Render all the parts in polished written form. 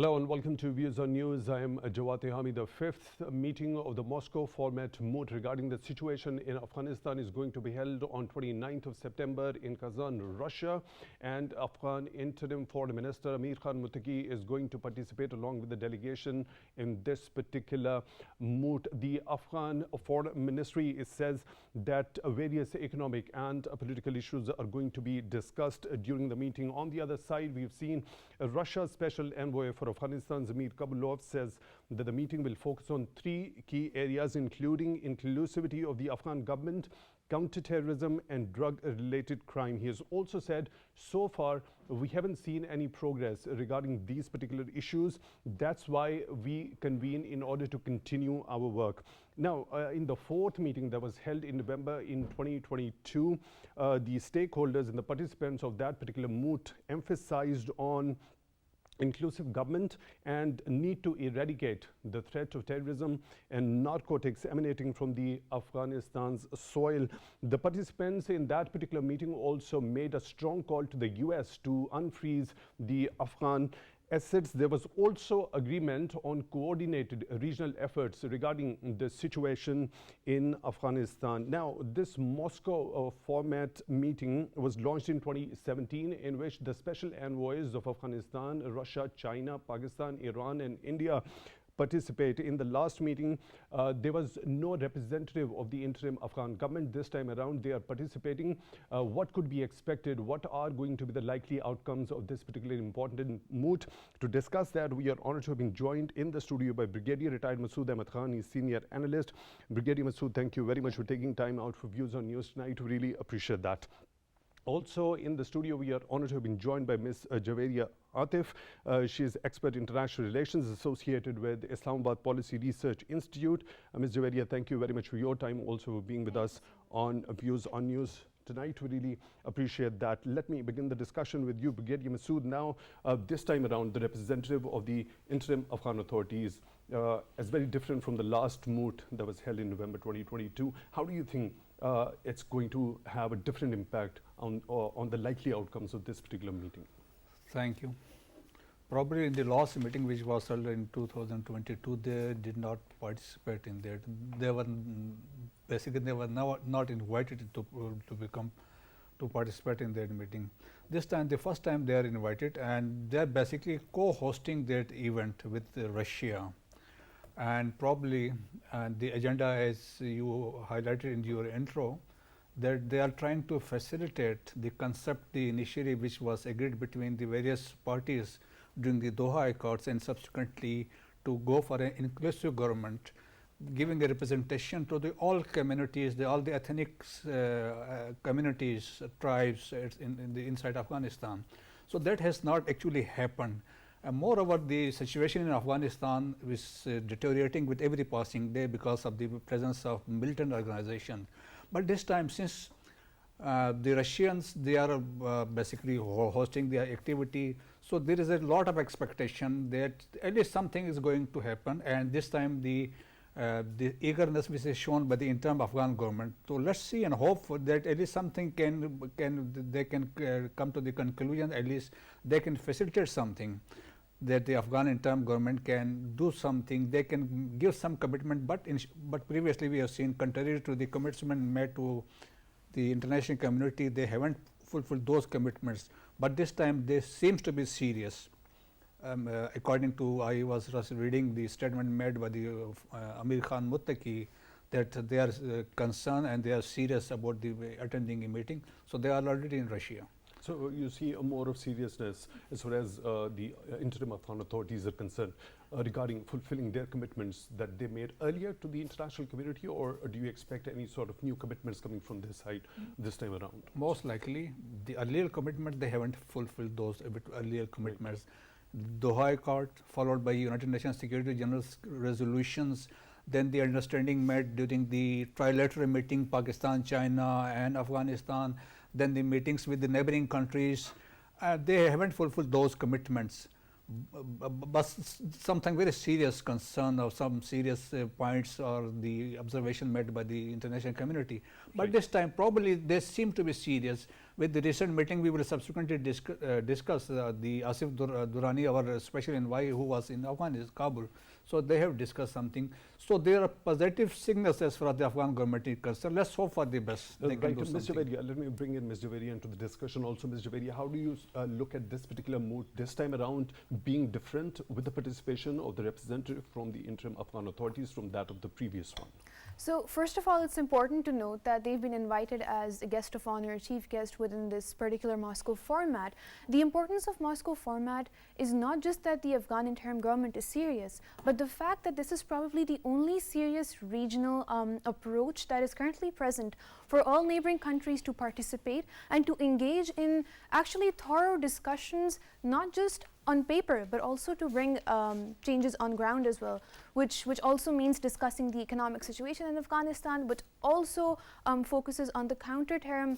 Hello and welcome to Views on News. I am Jawad Tehami. The fifth meeting of the Moscow format moot regarding the situation in Afghanistan is going to be held on 29th of September in Kazan, Russia. And Afghan Interim Foreign Minister Amir Khan Muttaqi is going to participate along with the delegation in this particular moot. The Afghan Foreign Ministry says that various economic and political issues are going to be discussed during the meeting. On the other side, we've seen Russia's special envoy for Afghanistan, Zamir Kabulov, says that the meeting will focus on three key areas, including inclusivity of the Afghan government, counterterrorism and drug-related crime. He has also said, so far, we haven't seen any progress regarding these particular issues. That's why we convene in order to continue our work. Now, in the fourth meeting that was held in November in 2022, the stakeholders and the participants of that particular moot emphasized on inclusive government and need to eradicate the threat of terrorism and narcotics emanating from the Afghanistan's soil. The participants in that particular meeting also made a strong call to the US to unfreeze the Afghan assets. There was also agreement on coordinated regional efforts regarding the situation in Afghanistan. Now, this Moscow format meeting was launched in 2017, in which the special envoys of Afghanistan, Russia, China, Pakistan, Iran, and India participate. In the last meeting, there was no representative of the interim Afghan government. This time around, they are participating. What could be expected? What are going to be the likely outcomes of this particularly important moot? To discuss that, we are honored to have been joined in the studio by Brigadier retired Masud Ahmad. He's senior analyst. Brigadier Masud, thank you very much for taking time out for Views on News tonight. We really appreciate that. Also in the studio, we are honored to have been joined by Ms. Javairyah Aatif. She is expert international relations associated with Islamabad Policy Research Institute. Ms. Javairyah, thank you very much for your time, also for being with us on Views on News tonight. We really appreciate that. Let me begin the discussion with you, Brigadier Masud. Now, this time around, the representative of the interim Afghan authorities is very different from the last moot that was held in November 2022. How do you think it's going to have a different impact on the likely outcomes of this particular meeting? Thank you. Probably in the last meeting, which was held in 2022, they did not participate in that. They were not invited to participate in that meeting. This time, the first time they are invited, and they are basically co-hosting that event with Russia. And probably the agenda, as you highlighted in your intro, that they are trying to facilitate the concept, the initiative which was agreed between the various parties during the Doha Accords, and subsequently to go for an inclusive government, giving a representation to all communities, all the ethnic communities, tribes inside Afghanistan. So that has not actually happened. Moreover, the situation in Afghanistan is deteriorating with every passing day because of the presence of militant organization. But this time, since the Russians, they are basically hosting their activity, so there is a lot of expectation that at least something is going to happen. And this time, the eagerness which is shown by the interim Afghan government. So let's see and hope for that at least something they can come to the conclusion. At least they can facilitate something, that the Afghan interim government can do something. They can give some commitment, but previously we have seen, contrary to the commitment made to the international community, they haven't fulfilled those commitments. But this time they seems to be serious. According to, I was reading the statement made by the Amir Khan Muttaqi, that they are concerned and they are serious about attending a meeting. So they are already in Russia. So you see more of seriousness as far as the interim Afghan authorities are concerned regarding fulfilling their commitments that they made earlier to the international community, or do you expect any sort of new commitments coming from this side this time around? Most likely, the earlier commitment, they haven't fulfilled those earlier commitments. Doha Accord, followed by United Nations Security General's resolutions, then the understanding made during the trilateral meeting, Pakistan, China and Afghanistan, then the meetings with the neighboring countries, they haven't fulfilled those commitments. But something very serious concern or some serious points or the observation made by the international community. But this time, probably they seem to be serious. With the recent meeting, we will subsequently discuss the Asif Durrani, our special envoy who was in Afghanistan, Kabul. So they have discussed something. So there are positive signals as far as the Afghan government is concerned. Let's hope for the best. Right, Ms. Javairyah, let me bring in Ms. Javairyah into the discussion also. Ms. Javairyah, how do you look at this particular mood this time around being different with the participation of the representative from the interim Afghan authorities from that of the previous one? So first of all, it's important to note that they've been invited as a guest of honor, chief guest within this particular Moscow format. The importance of Moscow format is not just that the Afghan interim government is serious, but the fact that this is probably the only serious regional approach that is currently present for all neighboring countries to participate and to engage in actually thorough discussions, not just on paper, but also to bring changes on ground as well, which also means discussing the economic situation in Afghanistan, but also focuses on the counter-terrorism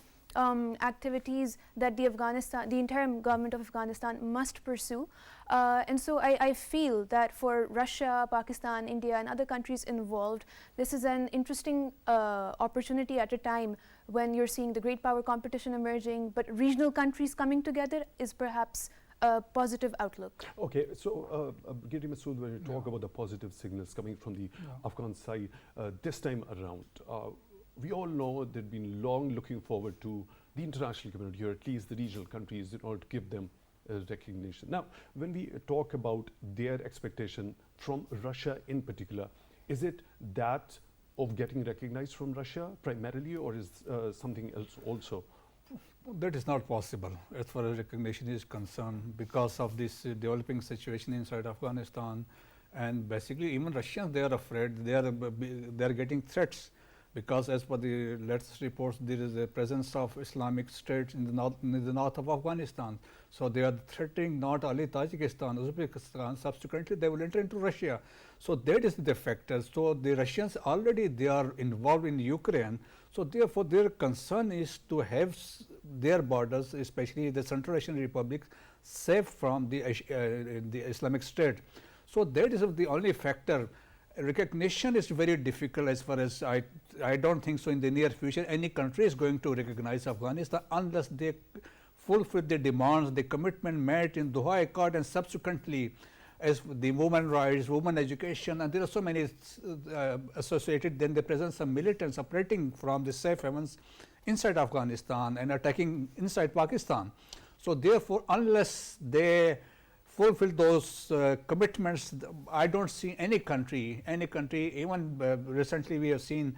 activities that the interim government of Afghanistan must pursue. And so I feel that for Russia, Pakistan, India and other countries involved, this is an interesting opportunity at a time when you're seeing the great power competition emerging, but regional countries coming together is perhaps a positive outlook. Okay, so Masud, when you talk about the positive signals coming from the Afghan side this time around, we all know they've been long looking forward to the international community, or at least the regional countries, in order to give them recognition. Now, when we talk about their expectation from Russia in particular, is it that of getting recognized from Russia primarily, or is something else also? That is not possible as far as recognition is concerned, because of this developing situation inside Afghanistan. And basically even Russians, they are afraid, they are getting threats, because as per the latest reports, there is a presence of Islamic State in the north of Afghanistan. So they are threatening not only Tajikistan, Uzbekistan, subsequently they will enter into Russia. So that is the factor. So the Russians already, they are involved in Ukraine. So therefore their concern is to have their borders, especially the Central Asian Republic, safe from the Islamic State. So that is the only factor. Recognition is very difficult as far as I don't think so in the near future any country is going to recognize Afghanistan unless they fulfill the demands, the commitment made in Doha Accord, and subsequently as the women rights, women education, and there are so many associated, then the presence of militants operating from the safe havens inside Afghanistan and attacking inside Pakistan. So therefore, unless they fulfill those commitments, I don't see any country, even recently we have seen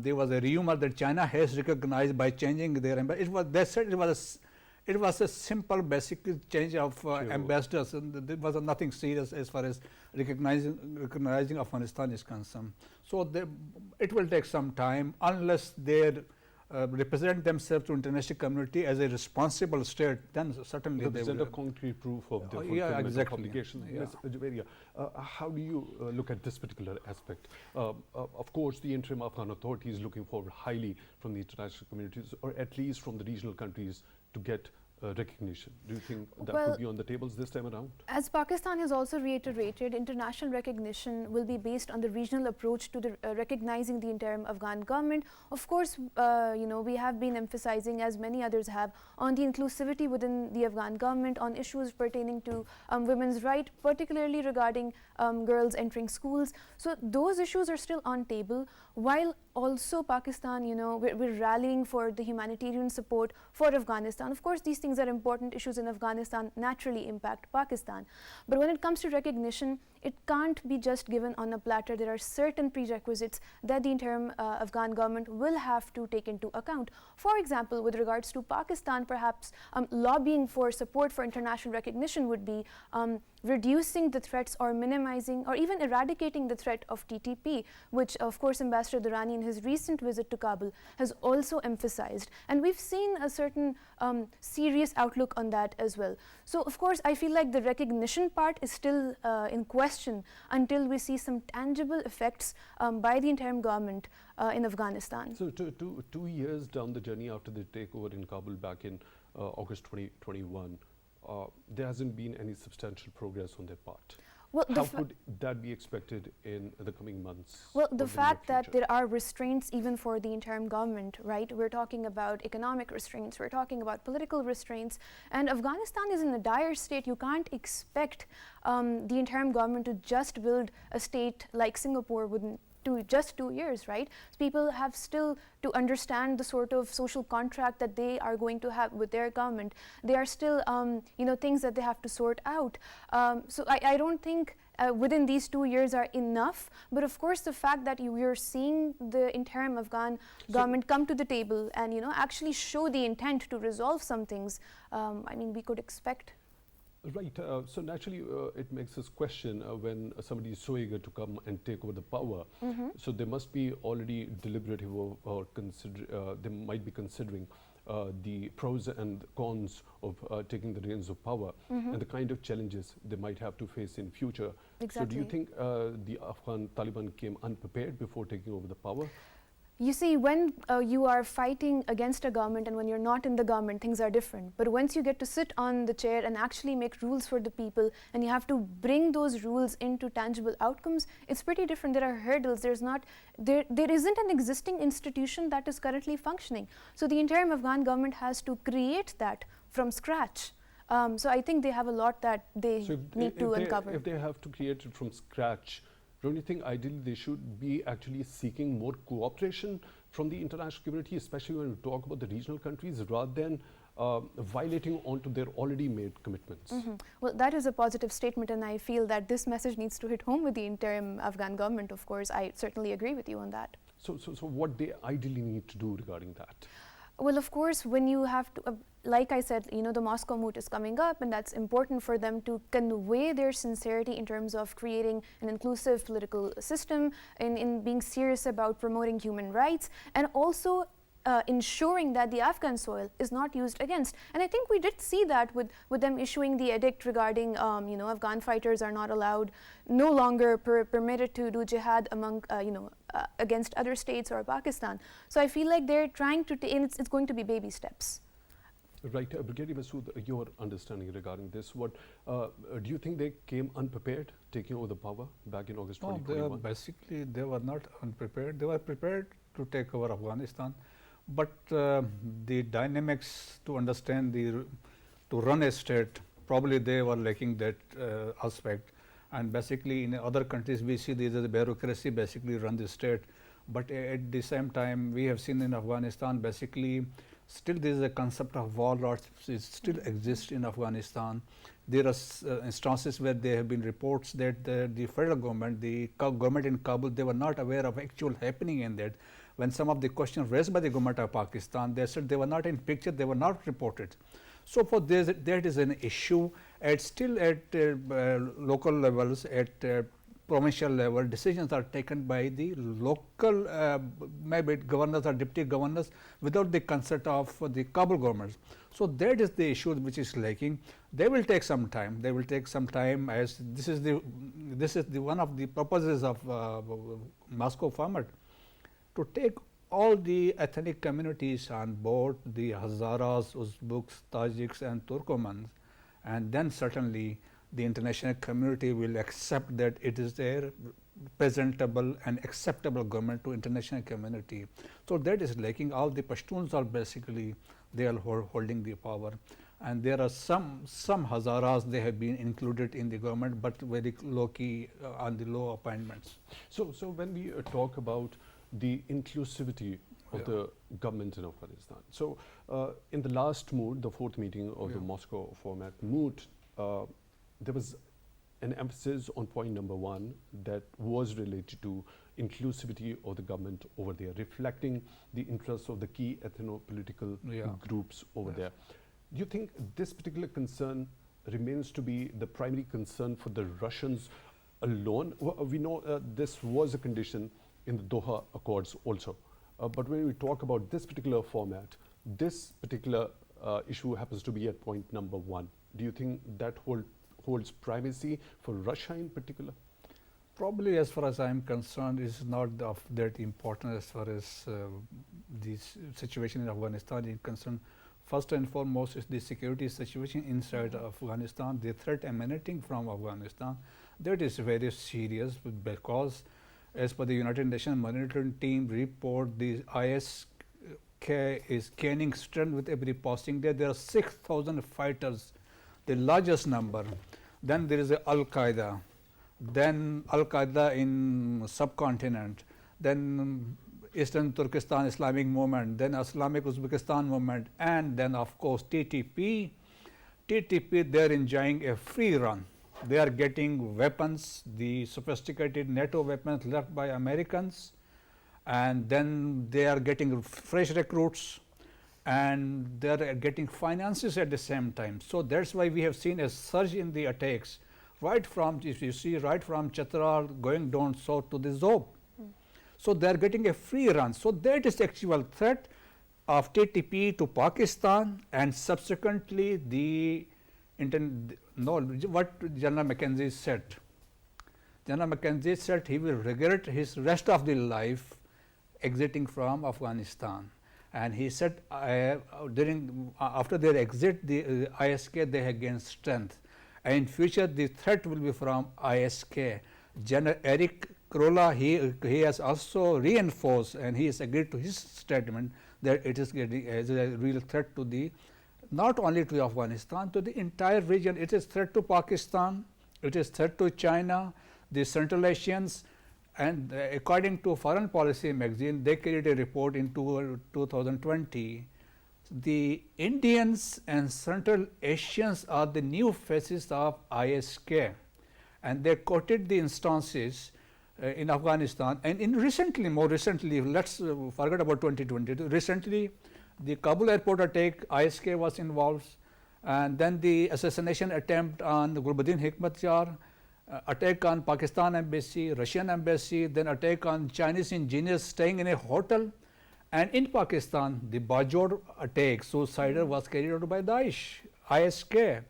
there was a rumor that China has recognized by changing their ambassador. They said it was a simple basic change of ambassadors, and there was nothing serious as far as recognizing Afghanistan is concerned. So it will take some time unless they represent themselves to international community as a responsible state, then certainly they will a concrete proof of the fulfillment of obligation. Ms. Javairyah, how do you look at this particular aspect? Of course, the interim Afghan authority is looking forward highly from the international communities, or at least from the regional countries, to get recognition. Do you think that could be on the tables this time around? As Pakistan has also reiterated, international recognition will be based on the regional approach to the recognizing the interim Afghan government. Of course, we have been emphasizing, as many others have, on the inclusivity within the Afghan government, on issues pertaining to women's rights, particularly regarding girls entering schools. So those issues are still on table, while also Pakistan, we're rallying for the humanitarian support for Afghanistan. Of course, these things are important. Issues in Afghanistan naturally impact Pakistan. But when it comes to recognition, it can't be just given on a platter. There are certain prerequisites that the interim Afghan government will have to take into account. For example, with regards to Pakistan, perhaps lobbying for support for international recognition would be reducing the threats or minimizing or even eradicating the threat of TTP, which of course Ambassador Durrani in his recent visit to Kabul has also emphasized. And we've seen a certain serious outlook on that as well. So of course I feel like the recognition part is still in question until we see some tangible effects by the interim government in Afghanistan. So 2 years down the journey after the takeover in Kabul back in August 2021, there hasn't been any substantial progress on their part. Well, how could that be expected in the coming months? Well, or the near fact that future? there are restraints even for the interim government, right? We're talking about economic restraints, we're talking about political restraints, and Afghanistan is in a dire state. You can't expect the interim government to just build a state like Singapore within just 2 years, right? So people have still to understand the sort of social contract that they are going to have with their government. There are still, things that they have to sort out. So I don't think within these 2 years are enough. But of course, the fact that you're seeing the interim Afghan government come to the table and actually show the intent to resolve some things, we could expect. Right. So naturally, it makes us question when somebody is so eager to come and take over the power. So they must be already deliberative or they might be considering the pros and cons of taking the reins of power and the kind of challenges they might have to face in future. Exactly. So do you think the Afghan Taliban came unprepared before taking over the power? You see, when you are fighting against a government and when you're not in the government, things are different. But once you get to sit on the chair and actually make rules for the people, and you have to bring those rules into tangible outcomes, it's pretty different. There are hurdles. There isn't an existing institution that is currently functioning. So the interim Afghan government has to create that from scratch. So I think they have a lot that they need to uncover. If they have to create it from scratch, don't you think ideally they should be actually seeking more cooperation from the international community, especially when we talk about the regional countries, rather than violating onto their already made commitments? Well, that is a positive statement, and I feel that this message needs to hit home with the interim Afghan government, of course. I certainly agree with you on that. So what they ideally need to do regarding that? Well, of course, when you have to, like I said, the Moscow moot is coming up, and that's important for them to convey their sincerity in terms of creating an inclusive political system, in being serious about promoting human rights, and also ensuring that the Afghan soil is not used against. And I think we did see that with them issuing the edict regarding, Afghan fighters are not allowed, no longer permitted to do jihad among, against other states or Pakistan. So I feel like they're trying to, and it's going to be baby steps. Right. Brigadier Masud, your understanding regarding this, what do you think they came unprepared taking over the power back in August 2021? Basically, they were not unprepared. They were prepared to take over Afghanistan. But the dynamics to understand to run a state, probably they were lacking that aspect. And basically in other countries we see the bureaucracy basically run the state. But at the same time we have seen in Afghanistan basically still there is a concept of warlords. It still exists in Afghanistan. There are instances where there have been reports that the federal government, the government in Kabul, they were not aware of actual happening in that. When some of the questions raised by the government of Pakistan, they said they were not in picture, they were not reported. So for this, that is an issue. Still at local levels, at provincial level, decisions are taken by the local maybe governors or deputy governors without the consent of the Kabul governments. So that is the issue which is lacking. They will take some time. They will take some time, as this is the one of the purposes of Moscow format, to take all the ethnic communities on board, the Hazaras, Uzbeks, Tajiks and Turkomans, and then certainly the international community will accept that it is a presentable and acceptable government to international community. So that is lacking. All the Pashtuns are basically, they are holding the power. And there are some Hazaras, they have been included in the government, but very low-key on the low appointments. So when we talk about the inclusivity of the government in Afghanistan. So in the last moot, the fourth meeting of the Moscow format moot, there was an emphasis on point number 1 that was related to inclusivity of the government over there, reflecting the interests of the key ethno-political groups over there. Do you think this particular concern remains to be the primary concern for the Russians alone? We know this was a condition in the Doha Accords also. But when we talk about this particular format, this particular issue happens to be at point number 1. Do you think that holds primacy for Russia in particular? Probably, as far as I am concerned, is not of that important as far as the situation in Afghanistan is concerned. First and foremost is the security situation inside Afghanistan, the threat emanating from Afghanistan. That is very serious because as per the United Nations Monitoring Team report, the ISK is gaining strength with every passing day. There are 6,000 fighters, the largest number. Then there is Al-Qaeda, then Al-Qaeda in subcontinent, then Eastern Turkestan Islamic movement, then Islamic Uzbekistan movement, and then of course TTP. TTP, they are enjoying a free run. They are getting weapons, the sophisticated NATO weapons left by Americans, and then they are getting fresh recruits, and they are getting finances at the same time. So that's why we have seen a surge in the attacks, right from, if you see, right from Chatral going down south to the Zob. So they are getting a free run. So that is the actual threat of TTP to Pakistan, and subsequently the what General McKenzie said. General McKenzie said he will regret his rest of the life exiting from Afghanistan. And he said after their exit, the ISK, they have gained strength. And in future, the threat will be from ISK. General Eric Krola, he has also reinforced, and he has agreed to his statement that it is getting as a real threat to the, not only to Afghanistan, to the entire region. It is threat to Pakistan, it is threat to China, the Central Asians, and according to Foreign Policy magazine, they carried a report in 2020. The Indians and Central Asians are the new faces of ISK, and they quoted the instances in Afghanistan, and in more recently, let's forget about 2020. Recently, the Kabul airport attack, ISK was involved, and then the assassination attempt on Gulbuddin Hikmatyar, attack on Pakistan embassy, Russian embassy, then attack on Chinese engineers staying in a hotel, and in Pakistan, the Bajor attack, suicidal, was carried out by Daesh, ISK,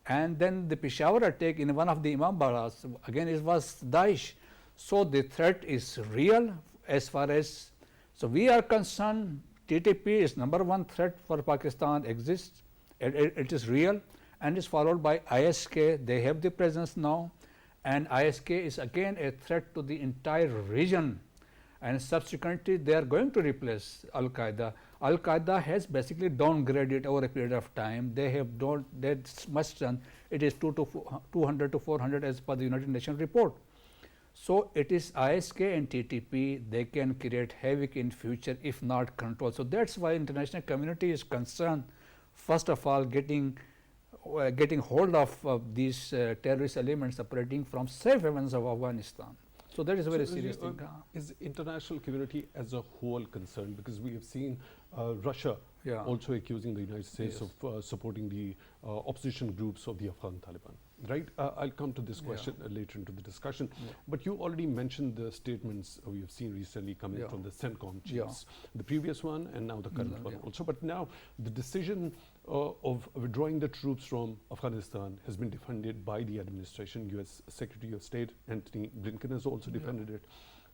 and then the Peshawar attack in one of the Imambaras, again it was Daesh. So the threat is real as far as, so we are concerned. TTP is #1 threat for Pakistan exists, it is real, and is followed by ISK. They have the presence now, and ISK is again a threat to the entire region, and subsequently they are going to replace Al-Qaeda. Al-Qaeda has basically downgraded over a period of time. They have that much done. It is 200 to 400 as per the United Nations report. So it is ISK and TTP, they can create havoc in future if not controlled. So that's why international community is concerned, first of all, getting hold of these terrorist elements operating from safe havens of Afghanistan. So that is a very serious thing. Is international community as a whole concerned? Because we have seen Russia also accusing the United States of supporting the opposition groups of the Afghan Taliban. Right? I'll come to this question later into the discussion. But you already mentioned the statements we have seen recently coming from the CENTCOM chiefs. The previous one and now the current one also. But now the decision of withdrawing the troops from Afghanistan has been defended by the administration. US Secretary of State Antony Blinken has also defended it.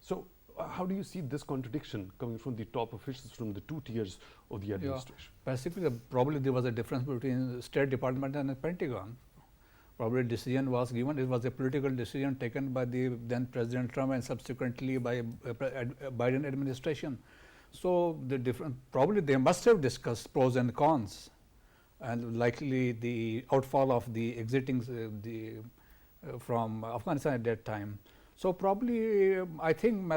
So how do you see this contradiction coming from the top officials from the two tiers of the administration? Basically, probably there was a difference between the State Department and the Pentagon. Probably decision was given, it was a political decision taken by the then President Trump and subsequently by Biden administration. So the probably they must have discussed pros and cons, and likely the outfall of the exiting from Afghanistan at that time. So probably I think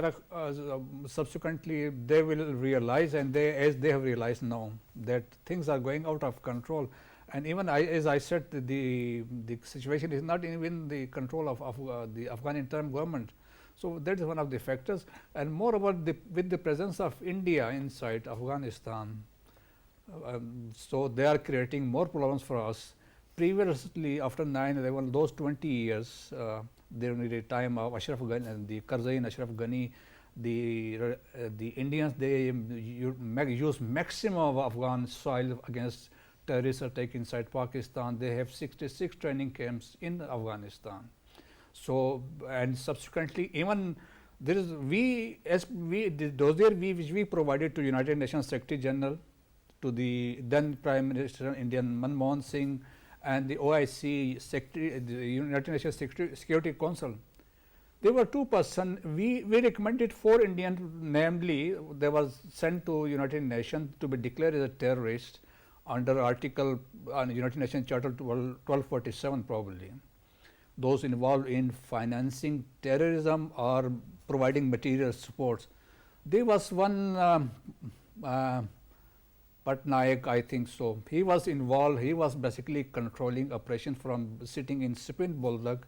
subsequently they will realize, and as they have realized now, that things are going out of control. And even as I said, the situation is not even the control of the Afghan interim government. So that is one of the factors. And moreover, with the presence of India inside Afghanistan, so they are creating more problems for us. Previously, after 9/11, those 20 years, during the time of Ashraf Ghani and the Karzai and Ashraf Ghani, the Indians, they use maximum of Afghan soil against terrorist attack inside Pakistan. They have 66 training camps in Afghanistan. So, and subsequently, even there is, which we provided to United Nations Secretary General to the then Prime Minister Indian Manmohan Singh and the OIC Secretary, the United Nations Security Council. There were two persons. We recommended 4 Indians, namely, they was sent to United Nations to be declared as a terrorist under Article United Nations Charter 1247 probably. Those involved in financing terrorism or providing material supports. There was one Patnaik, I think so. He was involved. He was basically controlling operations from sitting in Spin Bulldog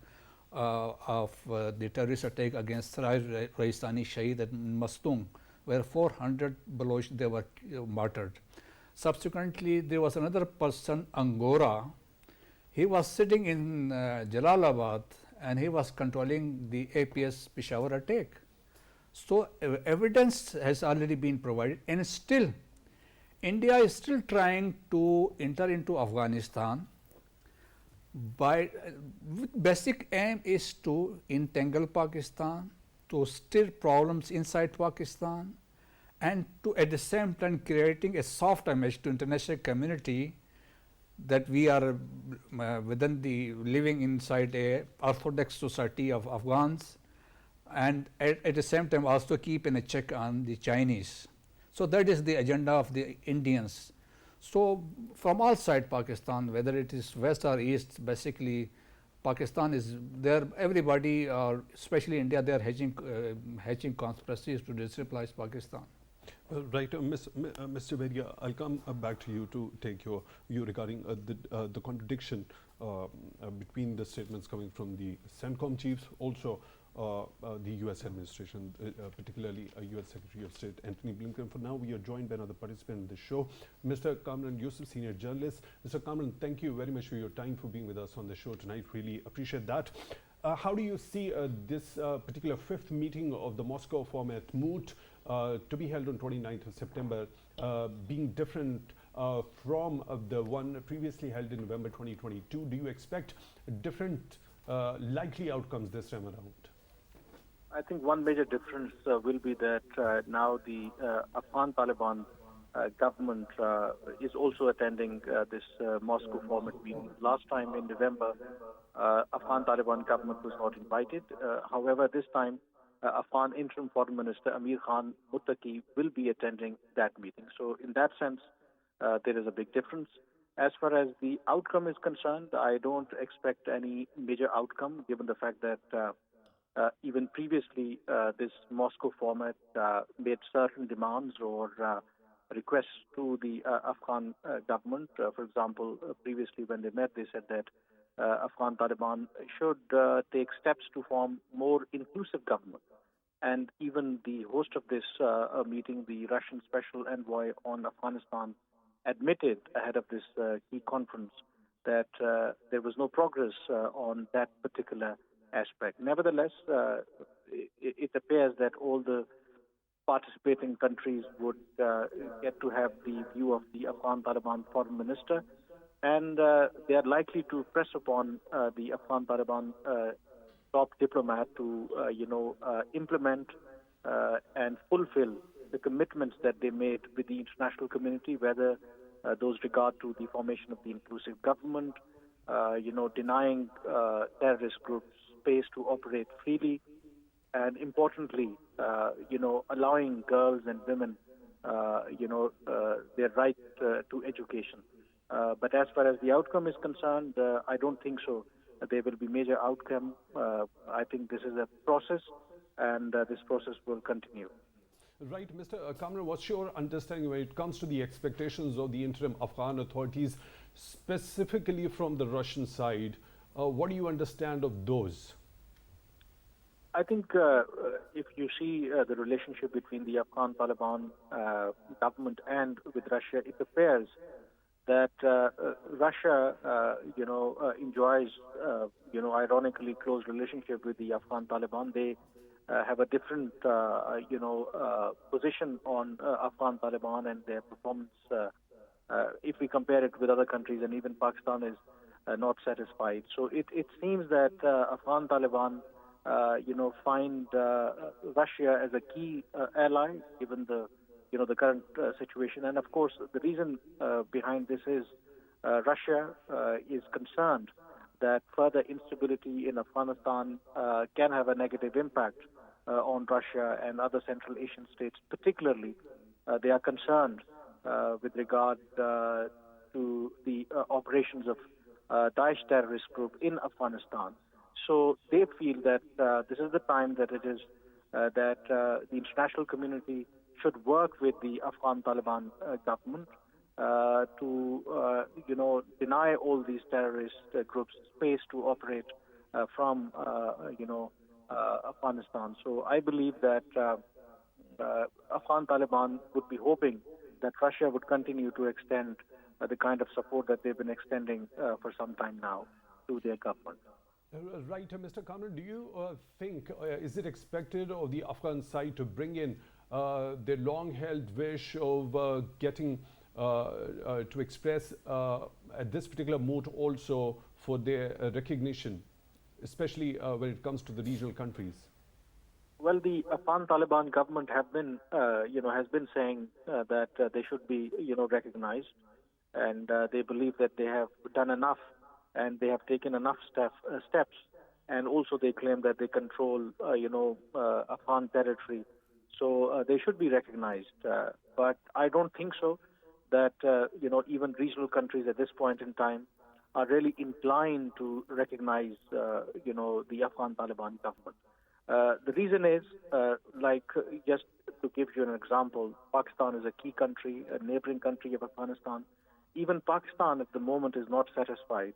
of the terrorist attack against Sarai Raisani Shaheed at Mastung, where 400 Baloch they were martyred. Subsequently, there was another person, Angora. He was sitting in Jalalabad and he was controlling the APS Peshawar attack. So evidence has already been provided, and still India is still trying to enter into Afghanistan. By basic aim is to entangle Pakistan, to stir problems inside Pakistan, and to at the same time creating a soft image to international community that we are within the living inside a orthodox society of Afghans, and at the same time also keep in a check on the Chinese. So that is the agenda of the Indians. So from all sides Pakistan, whether it is west or east, basically Pakistan is there. Everybody, especially India, they are hatching conspiracies to destabilize Pakistan. Right, Mr. Javairyah, I'll come back to you to take your view regarding the contradiction between the statements coming from the CENTCOM chiefs, also the U.S. administration, particularly U.S. Secretary of State Antony Blinken. For now, we are joined by another participant in the show, Mr. Kamran Yousaf, senior journalist. Mr. Kamran, thank you very much for your time, for being with us on the show tonight. Really appreciate that. How do you see this particular 5th meeting of the Moscow format moot to be held on 29th of September being different from the one previously held in November 2022? Do you expect different likely outcomes this time around? I think one major difference will be that now the Afghan Taliban government is also attending this Moscow format meeting. Last time in November, Afghan Taliban government was not invited. However, this time, Afghan Interim Foreign Minister Amir Khan Muttaqi will be attending that meeting. So in that sense, there is a big difference. As far as the outcome is concerned, I don't expect any major outcome, given the fact that even previously, this Moscow format made certain demands or requests to the Afghan government. For example, previously when they met, they said that Afghan Taliban should take steps to form more inclusive government. And even the host of this meeting, the Russian Special Envoy on Afghanistan, admitted ahead of this key conference that there was no progress on that particular aspect. Nevertheless, it appears that all the participating countries would get to have the view of the Afghan Taliban foreign minister, and they are likely to press upon the Afghan Taliban top diplomat to, implement and fulfill the commitments that they made with the international community, whether those regard to the formation of the inclusive government, denying terrorist groups space to operate freely, and importantly, allowing girls and women, their right to education. But as far as the outcome is concerned, I don't think so. There will be major outcome. I think this is a process, and this process will continue. Right, Mr. Kamran, what's your understanding when it comes to the expectations of the interim Afghan authorities, specifically from the Russian side? What do you understand of those? I think if you see the relationship between the Afghan Taliban government and with Russia, it appears that Russia, enjoys, ironically close relationship with the Afghan Taliban. They have a different, position on Afghan Taliban and their performance. If we compare it with other countries, and even Pakistan is not satisfied. So it seems that Afghan Taliban, find Russia as a key ally, given the the current situation. And of course, the reason behind this is Russia is concerned that further instability in Afghanistan can have a negative impact on Russia and other Central Asian states. Particularly, they are concerned with regard to the operations of Daesh terrorist group in Afghanistan. So they feel that this is the time that it is that the international community should work with the Afghan Taliban government to deny all these terrorist groups space to operate from Afghanistan. So I believe that Afghan Taliban would be hoping that Russia would continue to extend the kind of support that they've been extending for some time now to their government. Right, Mr. Kamran, do you think, is it expected of the Afghan side to bring in their long-held wish of getting to express at this particular moot also for their recognition, especially when it comes to the regional countries? Well, the Afghan Taliban government has been saying that they should be, recognized, and they believe that they have done enough and they have taken enough steps, and also they claim that they control, Afghan territory, so they should be recognized. But I don't think so that even regional countries at this point in time are really inclined to recognize, the Afghan Taliban government. The reason is, just to give you an example, Pakistan is a key country, a neighboring country of Afghanistan. Even Pakistan at the moment is not satisfied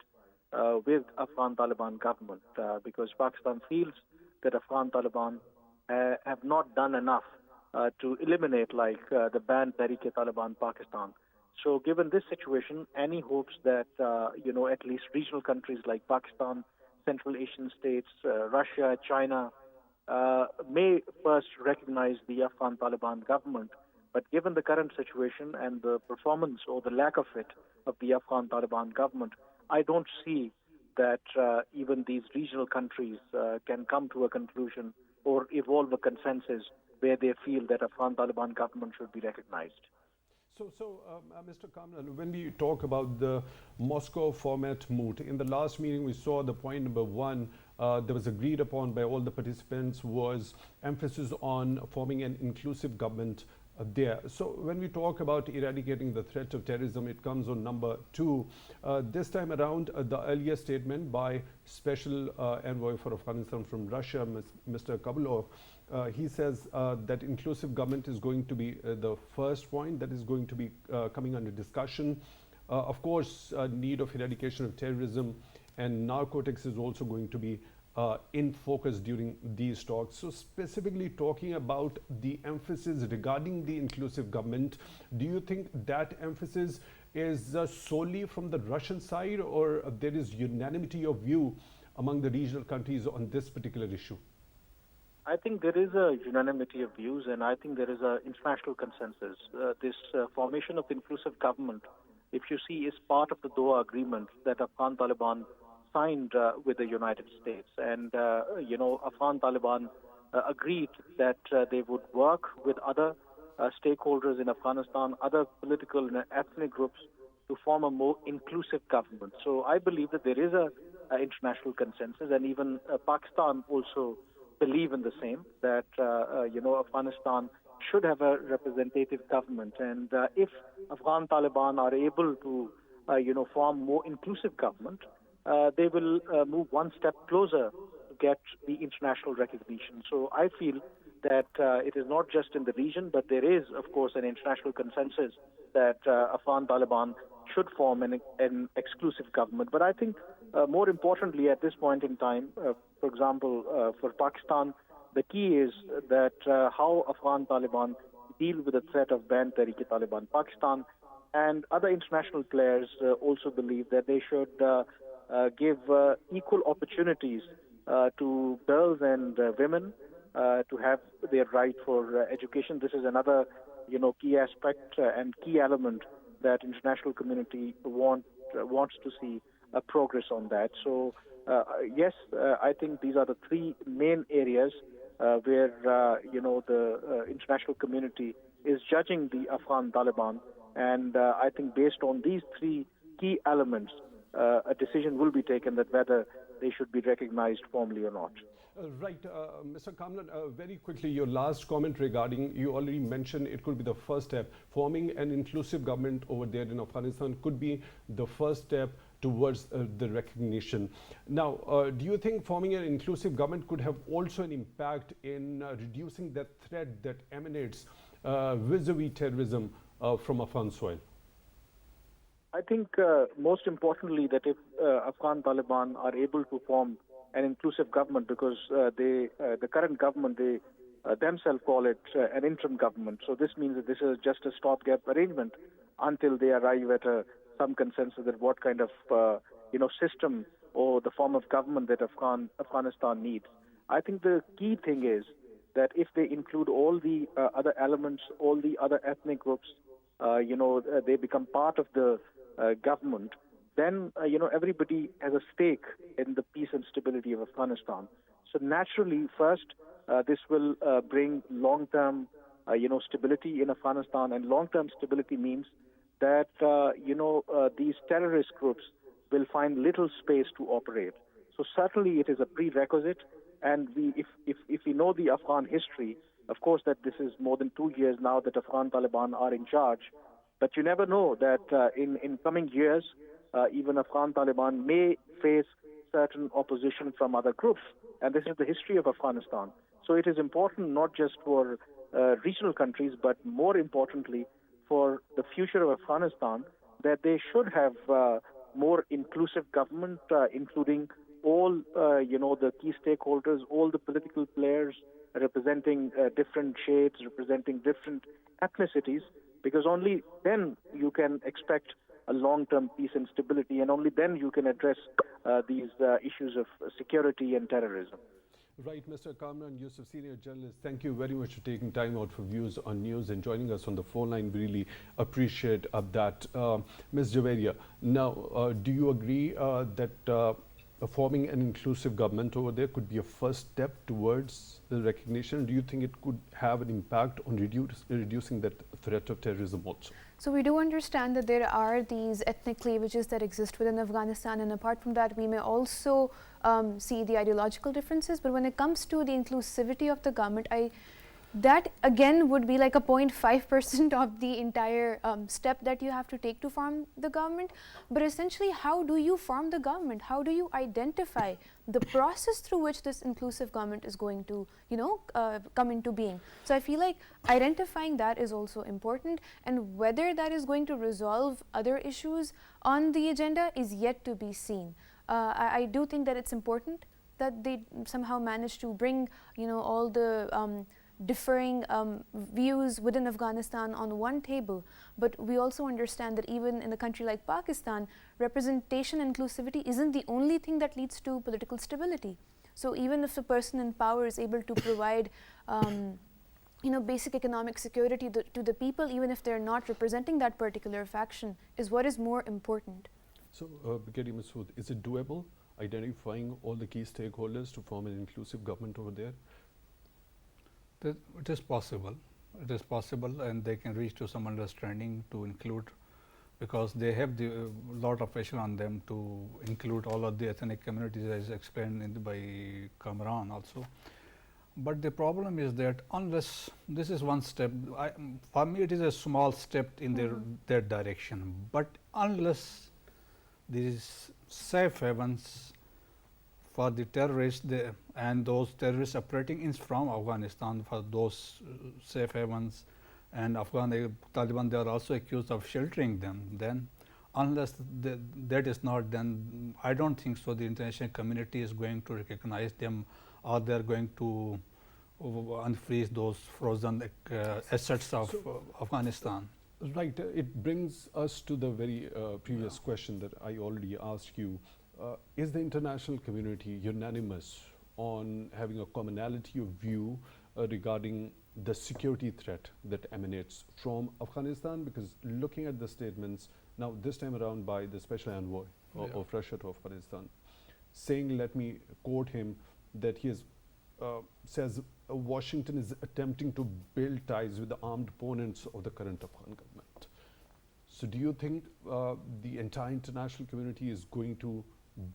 with Afghan Taliban government because Pakistan feels that Afghan Taliban have not done enough to eliminate the banned Tehrik-e-Taliban Pakistan. So given this situation, any hopes that, at least regional countries like Pakistan, Central Asian states, Russia, China, may first recognize the Afghan Taliban government. But given the current situation and the performance or the lack of it of the Afghan Taliban government, I don't see that even these regional countries can come to a conclusion or evolve a consensus where they feel that Afghan Taliban government should be recognized. So, Mr. Kamran, when we talk about the Moscow format moot, in the last meeting we saw the point number one that was agreed upon by all the participants was emphasis on forming an inclusive government there. So when we talk about eradicating the threat of terrorism, it comes on number two. This time around, the earlier statement by Special Envoy for Afghanistan from Russia, Mr. Kabulov, he says that inclusive government is going to be the first point that is going to be coming under discussion. Of course, need of eradication of terrorism and narcotics is also going to be in focus during these talks. So specifically talking about the emphasis regarding the inclusive government, do you think that emphasis is solely from the Russian side, or there is unanimity of view among the regional countries on this particular issue? I think there is a unanimity of views, and I think there is an international consensus. This formation of inclusive government, if you see, is part of the Doha agreement that Afghan Taliban signed with the United States. And, Afghan Taliban agreed that they would work with other stakeholders in Afghanistan, other political and ethnic groups to form a more inclusive government. So I believe that there is a international consensus, and even Pakistan also believe in the same, that, Afghanistan should have a representative government. And if Afghan Taliban are able to, form more inclusive government, they will move one step closer to get the international recognition. So I feel that it is not just in the region, but there is, of course, an international consensus that Afghan Taliban should form an exclusive government. But I think more importantly at this point in time, for example, for Pakistan, the key is that how Afghan Taliban deal with the threat of banned Tehrik-e-Taliban Pakistan, and other international players also believe that they should give equal opportunities to girls and women to have their right for education. This is another, key aspect and key element that international community wants to see progress on that. So, yes, I think these are the three main areas where the international community is judging the Afghan Taliban, and I think based on these three key elements, a decision will be taken that whether they should be recognized formally or not. Right, Mr. Kamran, very quickly, your last comment regarding, you already mentioned it could be the first step. Forming an inclusive government over there in Afghanistan could be the first step towards the recognition. Now, do you think forming an inclusive government could have also an impact in reducing that threat that emanates vis-a-vis terrorism from Afghan soil? I think most importantly that if Afghan Taliban are able to form an inclusive government, because the current government, they themselves call it an interim government. So this means that this is just a stopgap arrangement until they arrive at some consensus that what kind of system or the form of government that Afghanistan needs. I think the key thing is that if they include all the other elements, all the other ethnic groups, they become part of the government, then everybody has a stake in the peace and stability of Afghanistan. So naturally, first, this will bring long-term, stability in Afghanistan, and long-term stability means that these terrorist groups will find little space to operate. So certainly, it is a prerequisite, and if we know the Afghan history, of course, that this is more than 2 years now that Afghan Taliban are in charge, but you never know that in coming years, even Afghan Taliban may face certain opposition from other groups. And this is the history of Afghanistan. So it is important not just for regional countries, but more importantly for the future of Afghanistan, that they should have more inclusive government, including all, the key stakeholders, all the political players representing different shades, representing different ethnicities, because only then you can expect a long-term peace and stability, and only then you can address these issues of security and terrorism. Right, Mr. Kamran, Yousaf, senior journalist, thank you very much for taking time out for views on news and joining us on the phone line. We really appreciate that. Ms. Javairyah, now, do you agree that forming an inclusive government over there could be a first step towards the recognition? Do you think it could have an impact on reducing that threat of terrorism also? So we do understand that there are these ethnic cleavages that exist within Afghanistan, and apart from that, we may also see the ideological differences. But when it comes to the inclusivity of the government, that again would be like a 0.5% of the entire step that you have to take to form the government. But essentially, how do you form the government? How do you identify the process through which this inclusive government is going to, come into being? So I feel like identifying that is also important, and whether that is going to resolve other issues on the agenda is yet to be seen. I do think that it's important that they somehow manage to bring, all the differing views within Afghanistan on one table. But we also understand that even in a country like Pakistan, representation and inclusivity isn't the only thing that leads to political stability. So even if the person in power is able to provide basic economic security to the people, even if they're not representing that particular faction, is what is more important. So, Brigadier Masud, is it doable, identifying all the key stakeholders to form an inclusive government over there? It is possible. It is possible, and they can reach to some understanding to include, because they have the lot of pressure on them to include all of the ethnic communities, as explained by Kamran also. But the problem is that unless this is one step, for me it is a small step in their direction. But unless these safe havens for the terrorists and those terrorists operating from Afghanistan, for those safe havens, and Afghan Taliban, they are also accused of sheltering them. Then unless that is not done, I don't think so the international community is going to recognize them, or they are going to unfreeze those frozen assets of Afghanistan. Right. It brings us to the very previous question that I already asked you. Is the international community unanimous on having a commonality of view regarding the security threat that emanates from Afghanistan? Because looking at the statements, now this time around by the special envoy of Russia to Afghanistan, saying, let me quote him, that he says Washington is attempting to build ties with the armed opponents of the current Afghan government. So do you think the entire international community is going to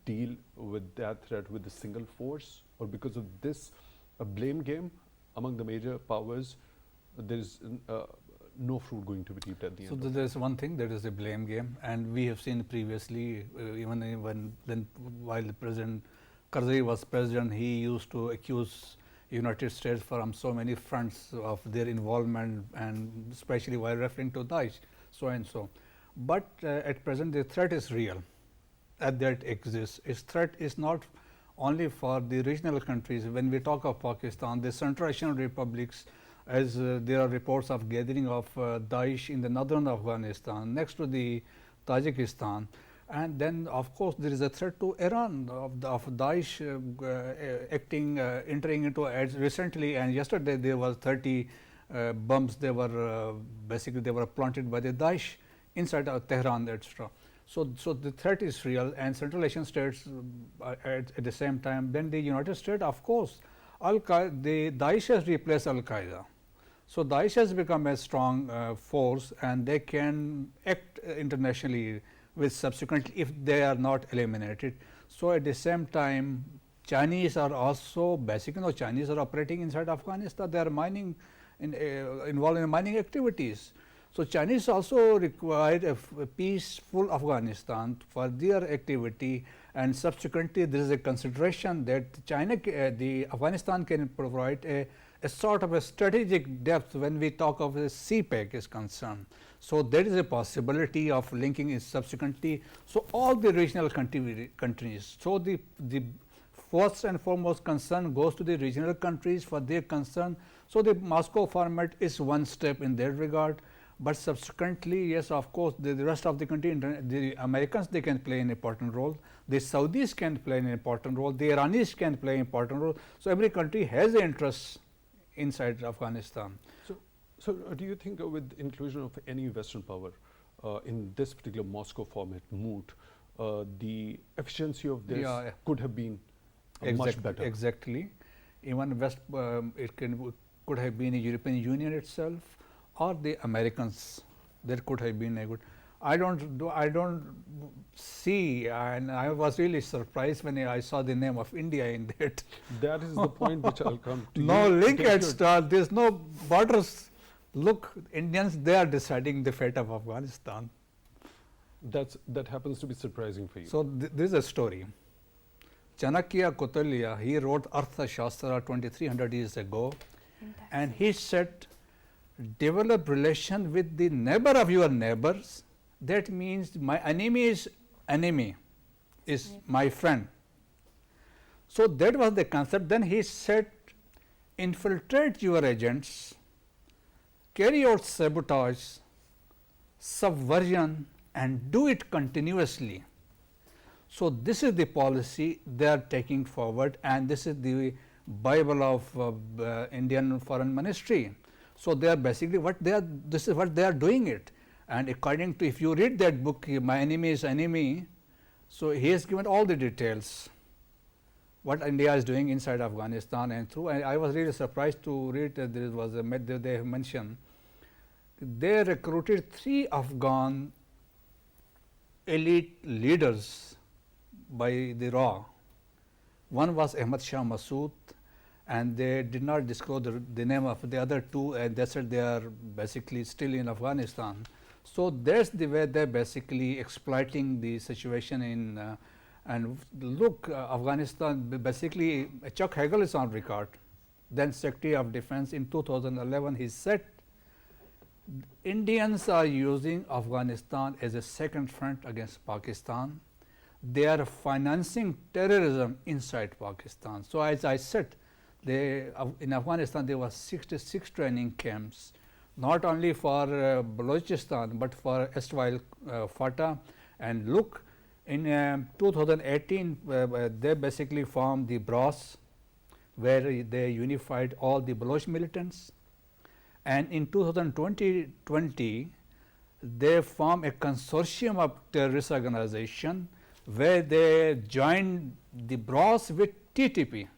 deal with that threat with a single force, or because of this a blame game among the major powers, there is no fruit going to be reaped at the end? So there is one thing, that is a blame game, and we have seen previously, while President Karzai was president, he used to accuse United States from so many fronts of their involvement, and especially while referring to Daesh, so and so. But at present, the threat is real, that exists. Its threat is not only for the regional countries. When we talk of Pakistan, the Central Asian republics, as there are reports of gathering of Daesh in the northern Afghanistan, next to the Tajikistan. And then, of course, there is a threat to Iran of Daesh entering into ads recently. And yesterday, there was 30 bombs. They were basically they were planted by the Daesh inside of Tehran, etc. So the threat is real, and Central Asian states at the same time. Then the United States, of course, the Daesh has replaced Al Qaeda. So Daesh has become a strong force, and they can act internationally with subsequently if they are not eliminated. So at the same time, Chinese are also basically, Chinese are operating inside Afghanistan. They are mining, involved in mining activities. So Chinese also require a peaceful Afghanistan for their activity, and subsequently there is a consideration that the Afghanistan can provide a sort of a strategic depth when we talk of the CPEC is concerned. So there is a possibility of linking it subsequently. So all the regional countries. So the first and foremost concern goes to the regional countries for their concern. So the Moscow format is one step in that regard. But subsequently, yes, of course, the rest of the country, the Americans, they can play an important role. The Saudis can play an important role. The Iranis can play an important role. So every country has an interest inside Afghanistan. So do you think with inclusion of any Western power in this particular Moscow format, moot, the efficiency of this could have been much better? Exactly. Even could have been the European Union itself, or the Americans. That could have been a good. I don't see, and I was really surprised when I saw the name of India in that. That is the point which I'll come to. No link at start. There's no borders. Look, Indians, they are deciding the fate of Afghanistan. That happens to be surprising for you. So this is a story. Chanakya Kautilya, he wrote Artha Shastra 2300 years ago, and he said, develop relation with the neighbor of your neighbors. That means my enemy's enemy is my friend. So that was the concept. Then he said, infiltrate your agents, carry out sabotage, subversion, and do it continuously. So this is the policy they are taking forward, and this is the Bible of Indian Foreign Ministry. So they are basically this is what they are doing it. And according to, if you read that book, My Enemy is Enemy, so he has given all the details, what India is doing inside Afghanistan and through. And I was really surprised to read that there was a they have mentioned, they recruited 3 Afghan elite leaders by the RAW. One was Ahmad Shah Masud, and they did not disclose the name of the other 2, and they said they are basically still in Afghanistan. So that's the way they're basically exploiting the situation in, and look, Afghanistan, basically Chuck Hagel is on record, then Secretary of Defense in 2011, he said, Indians are using Afghanistan as a second front against Pakistan. They are financing terrorism inside Pakistan. So as I said, in Afghanistan there were 66 training camps, not only for Balochistan but for erstwhile FATA. And look, in 2018 they basically formed the BROS, where they unified all the Baloch militants, and in 2020 they formed a consortium of terrorist organization where they joined the BROS with TTP.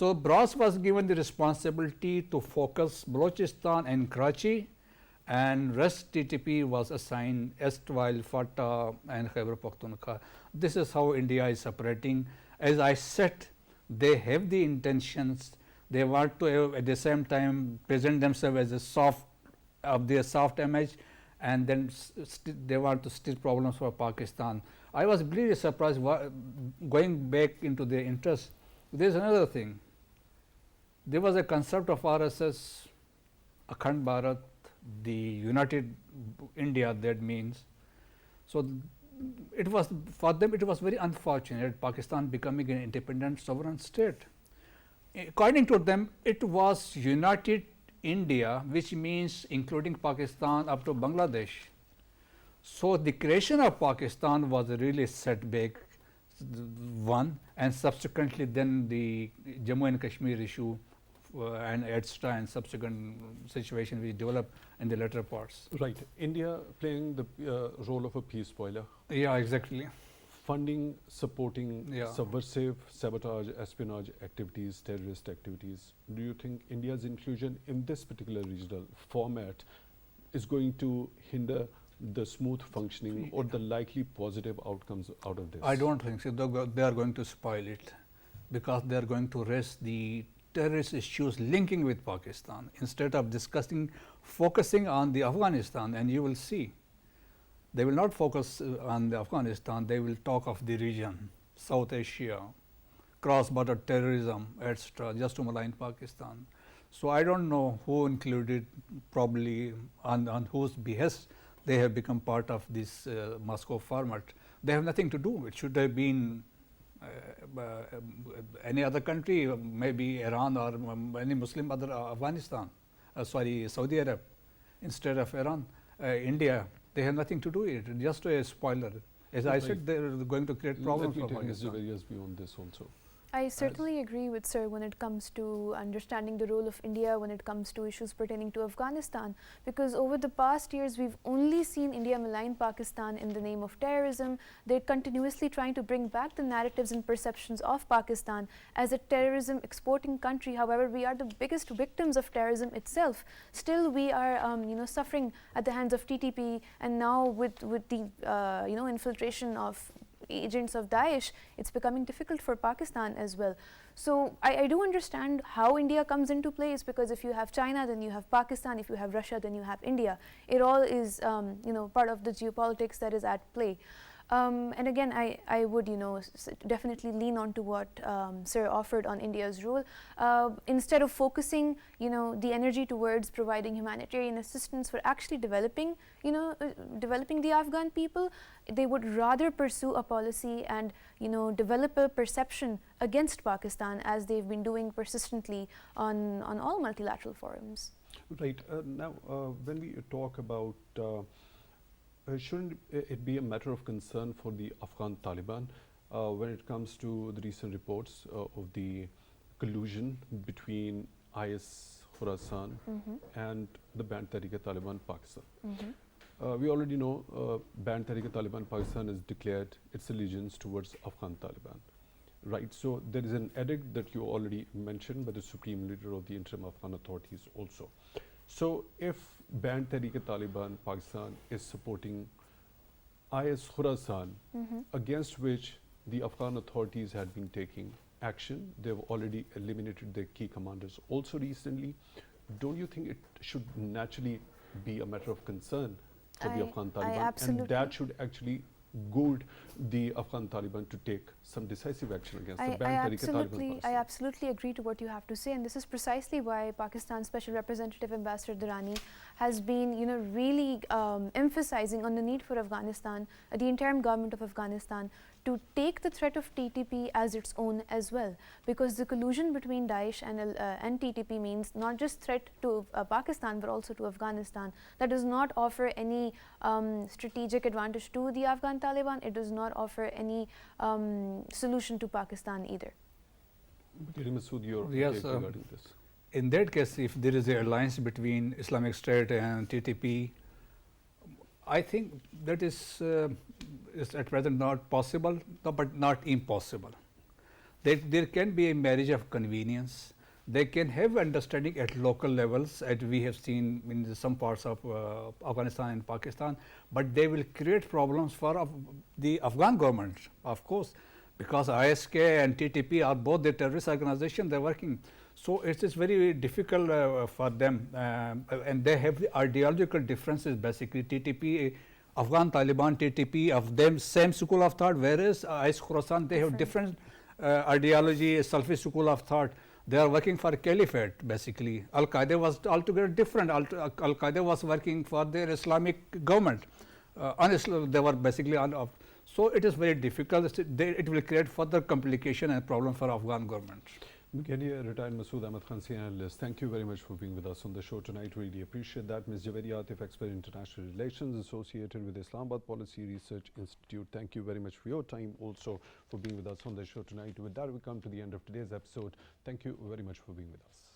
So Bras was given the responsibility to focus Balochistan and Karachi, and rest TTP was assigned erstwhile Fatah and Khyber Pakhtunkhwa. This is how India is operating. As I said, they have the intentions. They want to at the same time present themselves as a soft image, and then they want to steal problems for Pakistan. I was really surprised going back into their interest. There is another thing. There was a concept of RSS, Akhand Bharat, the United India, that means. So it was, for them it was very unfortunate, Pakistan becoming an independent sovereign state. According to them, it was United India, which means including Pakistan up to Bangladesh. So the creation of Pakistan was a really setback, one, and subsequently then the Jammu and Kashmir issue and etc. and subsequent situation which developed in the later parts. Right. India playing the role of a peace spoiler. Yeah, exactly. Funding, supporting Yeah. subversive, sabotage, espionage activities, terrorist activities. Do you think India's inclusion in this particular regional format is going to hinder the smooth functioning or the likely positive outcomes out of this? I don't think so. They are going to spoil it, because they are going to raise the terrorist issues linking with Pakistan instead of focusing on the Afghanistan. And you will see, they will not focus on the Afghanistan, they will talk of the region, South Asia, cross-border terrorism, etc., just to malign Pakistan. So I don't know who included, probably on whose behest they have become part of this Moscow format. They have nothing to do. It should have been any other country, maybe Iran or any Muslim other Afghanistan, Saudi Arabia, instead of Iran, India. They have nothing to do with it, just a spoiler. As I said, they are going to create problems for Pakistan. Let me take Javairyah's view on this also. I certainly agree with Sir when it comes to understanding the role of India when it comes to issues pertaining to Afghanistan, because over the past years we've only seen India malign Pakistan in the name of terrorism. They're continuously trying to bring back the narratives and perceptions of Pakistan as a terrorism exporting country. However, we are the biggest victims of terrorism itself. Still we are suffering at the hands of TTP, and now with the infiltration of agents of Daesh, it's becoming difficult for Pakistan as well. So I do understand how India comes into play, is because if you have China, then you have Pakistan. If you have Russia, then you have India. It all is part of the geopolitics that is at play. And again, I would definitely lean on to what Sir offered on India's role. Instead of focusing the energy towards providing humanitarian assistance for actually developing the Afghan people, they would rather pursue a policy and develop a perception against Pakistan, as they've been doing persistently on all multilateral forums. Right. Now, when we talk about shouldn't it be a matter of concern for the Afghan Taliban when it comes to the recent reports of the collusion between IS Khorasan and the Band Tehrik-e-Taliban Pakistan? We already know Band Tehrik-e-Taliban Pakistan has declared its allegiance towards Afghan Taliban. Right. So there is an edict that you already mentioned by the Supreme Leader of the Interim Afghan Authorities also. So if Band Tehrik-e-Taliban Pakistan is supporting IS Khorasan, against which the Afghan authorities had been taking action, they've already eliminated their key commanders also recently, don't you think it should naturally be a matter of concern for the Afghan Taliban, and that should actually goad the Afghan Taliban to take some decisive action against the Band Tehrik-e-Taliban Pakistan? I absolutely agree to what you have to say, and this is precisely why Pakistan's Special Representative Ambassador Durrani has been really emphasizing on the need for Afghanistan, the interim government of Afghanistan, to take the threat of TTP as its own as well, because the collusion between Daesh and TTP means not just threat to Pakistan but also to Afghanistan. That does not offer any strategic advantage to the Afghan Taliban. It does not offer any solution to Pakistan either. Masud, your Yes, take regarding this? In that case, if there is an alliance between Islamic State and TTP, I think that is at present not possible, but not impossible. there can be a marriage of convenience. They can have understanding at local levels, as we have seen in some parts of Afghanistan and Pakistan, but they will create problems for the Afghan government, of course, because ISK and TTP are both the terrorist organization, they are working. So, it is very difficult for them, and they have the ideological differences basically. TTP, Afghan Taliban, TTP of them same school of thought, whereas IS Khorasan, they have different ideology, Salafi school of thought. They are working for caliphate basically. Al-Qaeda was altogether different. Al-Qaeda was working for their Islamic government. They were basically so it is very difficult. It will create further complication and problem for Afghan government. Brigadier retired Masud Ahmad Khan, senior analyst, thank you very much for being with us on the show tonight. Really appreciate that. Ms. Javairyah, Aatif, expert in international relations associated with Islamabad Policy Research Institute. Thank you very much for your time, also for being with us on the show tonight. With that, we come to the end of today's episode. Thank you very much for being with us.